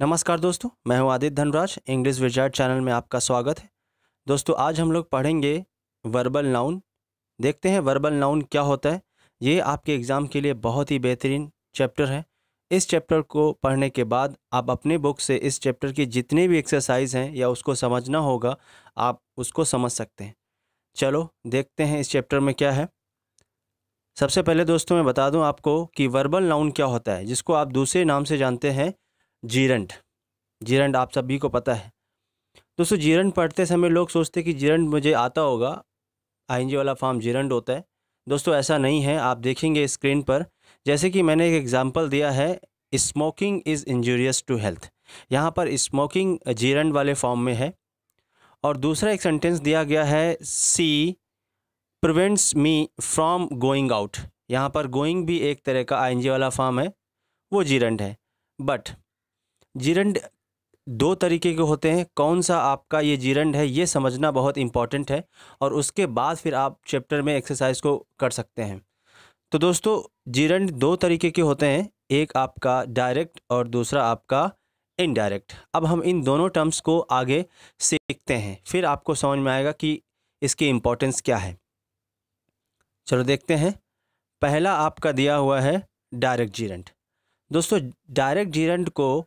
नमस्कार दोस्तों, मैं हूं Aditya Dhanraj. English wizard channel में आपका स्वागत है। दोस्तों आज हम लोग पढ़ेंगे वर्बल नाउन। देखते हैं वर्बल नाउन क्या होता है। ये आपके एग्ज़ाम के लिए बहुत ही बेहतरीन चैप्टर है। इस चैप्टर को पढ़ने के बाद आप अपने बुक से इस चैप्टर की जितने भी एक्सरसाइज हैं या उसको समझना होगा, आप उसको समझ सकते हैं। चलो देखते हैं इस चैप्टर में क्या है। सबसे पहले दोस्तों मैं बता दूं आपको कि वर्बल नाउन क्या होता है, जिसको आप दूसरे नाम से जानते हैं जीरंड। जीरंड आप सभी को पता है। दोस्तों जीरंड पढ़ते समय लोग सोचते हैं कि जीरंड मुझे आता होगा, आईएनजी वाला फॉर्म जीरंड होता है। दोस्तों ऐसा नहीं है। आप देखेंगे स्क्रीन पर, जैसे कि मैंने एक एग्जांपल दिया है, smoking is injurious to health. यहाँ पर स्मोकिंग जीरंड वाले फॉर्म में है। और दूसरा एक सेंटेंस दिया गया है, she prevents me from going out. यहाँ पर गोइंग भी एक तरह का आईएनजी वाला फॉर्म है, वो जीरंड है। बट जीरंड दो तरीके के होते हैं। कौन सा आपका ये जीरंड है ये समझना बहुत इंपॉर्टेंट है, और उसके बाद फिर आप चैप्टर में एक्सरसाइज को कर सकते हैं। तो दोस्तों जीरंड दो तरीके के होते हैं, एक आपका डायरेक्ट और दूसरा आपका इनडायरेक्ट। अब हम इन दोनों टर्म्स को आगे सीखते हैं, फिर आपको समझ में आएगा कि इसकी इम्पोर्टेंस क्या है। चलो देखते हैं। पहला आपका दिया हुआ है डायरेक्ट जीरंड। दोस्तों डायरेक्ट जीरंड को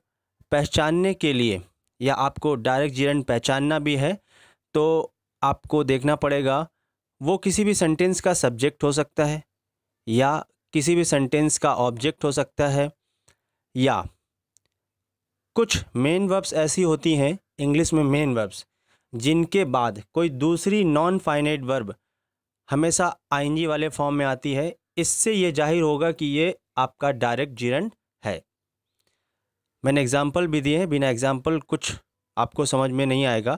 पहचानने के लिए, या आपको डायरेक्ट जीरंड पहचानना भी है, तो आपको देखना पड़ेगा वो किसी भी सेंटेंस का सब्जेक्ट हो सकता है, या किसी भी सेंटेंस का ऑब्जेक्ट हो सकता है, या कुछ मेन वर्ब्स ऐसी होती हैं इंग्लिश में, मेन वर्ब्स जिनके बाद कोई दूसरी नॉन फाइनाइट वर्ब हमेशा आईएनजी वाले फॉर्म में आती है। इससे ये जाहिर होगा कि ये आपका डायरेक्ट जीरंड है। मैंने एग्जाम्पल भी दिए हैं, बिना एग्जाम्पल कुछ आपको समझ में नहीं आएगा।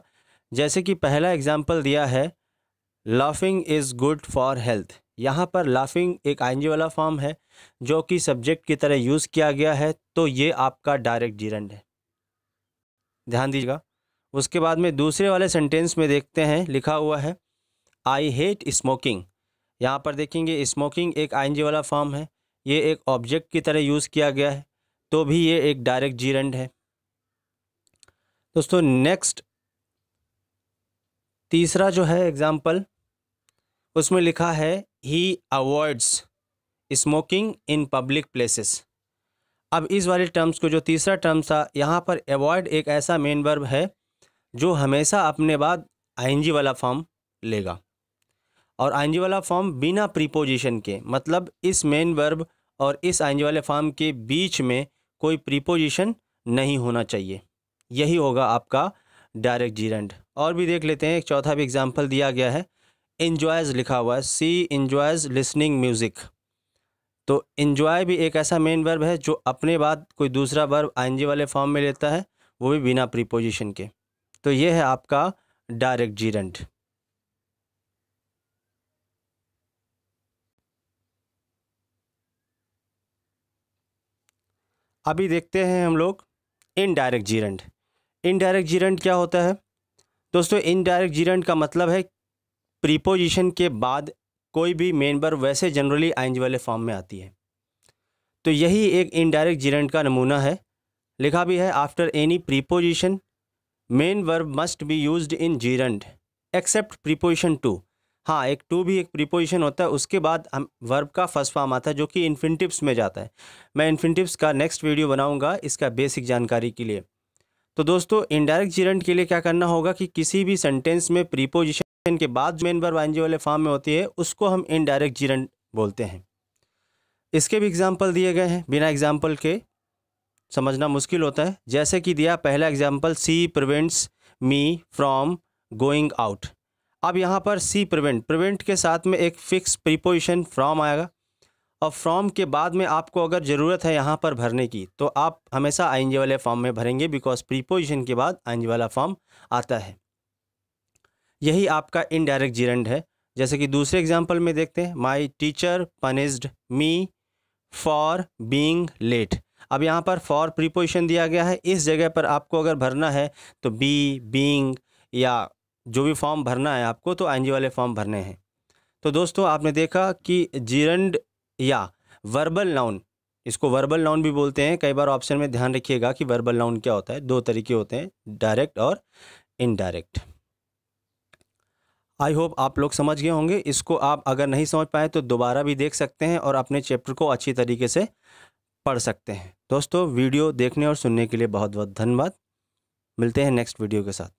जैसे कि पहला एग्जाम्पल दिया है, laughing is good for health. यहाँ पर लाफिंग एक आईएनजी वाला फॉर्म है जो कि सब्जेक्ट की तरह यूज़ किया गया है, तो ये आपका डायरेक्ट जीरंड है, ध्यान दीजिएगा। उसके बाद में दूसरे वाले सेंटेंस में देखते हैं, लिखा हुआ है आई हेट स्मोकिंग। यहाँ पर देखेंगे स्मोकिंग एक आईएनजी वाला फॉर्म है, ये एक ऑब्जेक्ट की तरह यूज़ किया गया है, तो भी ये एक डायरेक्ट जीरंड है। दोस्तों नेक्स्ट तीसरा जो है एग्जाम्पल, उसमें लिखा है he avoids smoking in public places. अब इस वाले टर्म्स को, जो तीसरा टर्म था, यहाँ पर अवॉइड एक ऐसा मेन वर्ब है जो हमेशा अपने बाद आईएनजी वाला फॉर्म लेगा, और आईएनजी वाला फॉर्म बिना प्रीपोजिशन के, मतलब इस मेन वर्ब और इस आईएनजी वाले फॉर्म के बीच में कोई प्रीपोजिशन नहीं होना चाहिए। यही होगा आपका डायरेक्ट जीरंड। और भी देख लेते हैं, एक चौथा भी एग्जांपल दिया गया है, एन्जॉयज़ लिखा हुआ है, सी एन्जॉयज़ लिसनिंग म्यूज़िक। तो एन्जॉय भी एक ऐसा मेन वर्ब है जो अपने बाद कोई दूसरा वर्ब आईएनजी वाले फॉर्म में लेता है, वो भी बिना प्रीपोजिशन के। तो ये है आपका डायरेक्ट जीरंड। अभी देखते हैं हम लोग इनडायरेक्ट जीरंड। इनडायरेक्ट जीरंड क्या होता है दोस्तों? इनडायरेक्ट जीरंड का मतलब है प्रीपोजिशन के बाद कोई भी मेन वर्ब वैसे जनरली आईएनजी वाले फॉर्म में आती है, तो यही एक इनडायरेक्ट जीरंड का नमूना है। लिखा भी है after any preposition main verb must be used in gerund except preposition to. हाँ, एक टू भी एक प्रीपोजिशन होता है, उसके बाद हम वर्ब का फर्स्ट फॉर्म आता है जो कि इन्फिनिटिव्स में जाता है। मैं इन्फिनिटिव्स का नेक्स्ट वीडियो बनाऊंगा इसका बेसिक जानकारी के लिए। तो दोस्तों इनडायरेक्ट जीरंड के लिए क्या करना होगा कि किसी भी सेंटेंस में प्रीपोजिशन के बाद मेन वर्ब आईएनजी वाले फॉर्म में होती है, उसको हम इनडायरेक्ट जीरंड बोलते हैं। इसके भी एग्जाम्पल दिए गए हैं, बिना एग्जाम्पल के समझना मुश्किल होता है। जैसे कि दिया पहला example, she prevents me from going out. अब यहाँ पर सी प्रिवेंट के साथ में एक फिक्स प्रीपोजिशन फ्रॉम आएगा, और फ्रॉम के बाद में आपको अगर ज़रूरत है यहाँ पर भरने की, तो आप हमेशा आईएनजी वाले फॉर्म में भरेंगे, बिकॉज प्रीपोजिशन के बाद आईएनजी वाला फॉर्म आता है। यही आपका इनडायरेक्ट जीरंड है। जैसे कि दूसरे एग्जाम्पल में देखते हैं, my teacher punished me for being late. अब यहाँ पर फॉर प्रीपोजिशन दिया गया है, इस जगह पर आपको अगर भरना है तो बी, बीइंग या जो भी फॉर्म भरना है आपको, तो आईएनजी वाले फॉर्म भरने हैं। तो दोस्तों आपने देखा कि जीरंड या वर्बल नाउन इसको वर्बल नाउन भी बोलते हैं। कई बार ऑप्शन में ध्यान रखिएगा कि वर्बल नाउन क्या होता है। 2 तरीके होते हैं, डायरेक्ट और इनडायरेक्ट। आई होप आप लोग समझ गए होंगे। इसको आप अगर नहीं समझ पाए तो दोबारा भी देख सकते हैं और अपने चैप्टर को अच्छी तरीके से पढ़ सकते हैं। दोस्तों, वीडियो देखने और सुनने के लिए बहुत बहुत धन्यवाद। मिलते हैं नेक्स्ट वीडियो के साथ।